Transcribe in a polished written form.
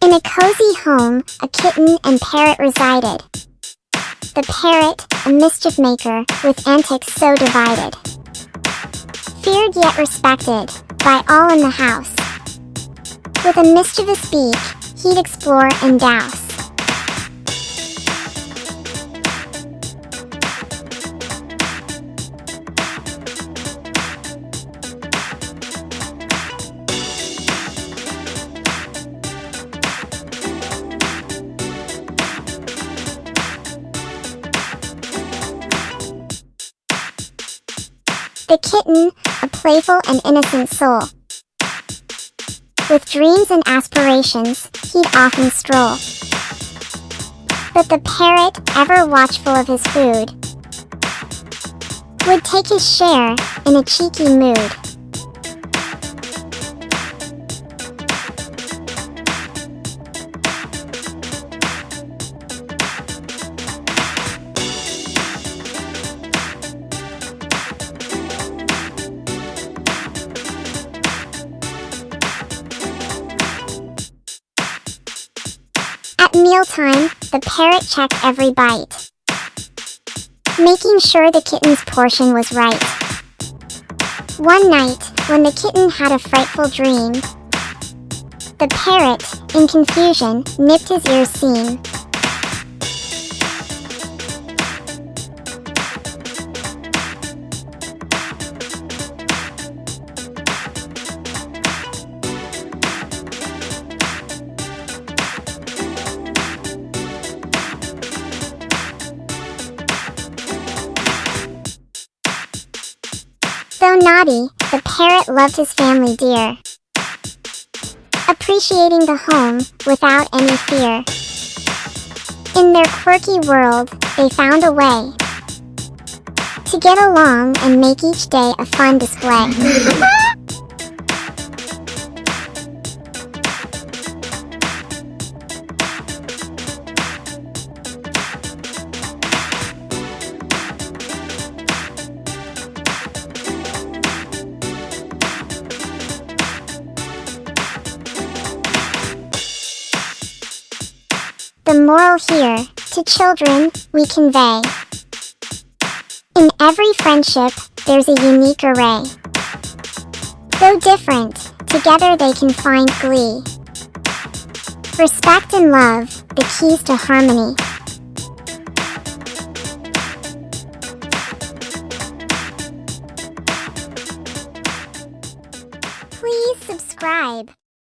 In a cozy home, a kitten and parrot resided. The parrot, a mischief maker, with antics so divided. Feared yet respected by all in the house. With a mischievous beak, he'd explore and douse. The kitten, a playful and innocent soul. With dreams and aspirations, he'd often stroll. But the parrot, ever watchful of his food, would take his share in a cheeky mood. At mealtime, the parrot checked every bite, making sure the kitten's portion was right. One night, when the kitten had a frightful dream, the parrot, in confusion, nipped his ears seam. Though naughty, the parrot loved his family dear, appreciating the home without any fear. In their quirky world, they found a way to get along and make each day a fun display. The moral here, to children, we convey. In every friendship, there's a unique array. Though different, together they can find glee. Respect and love, the keys to harmony. Please subscribe.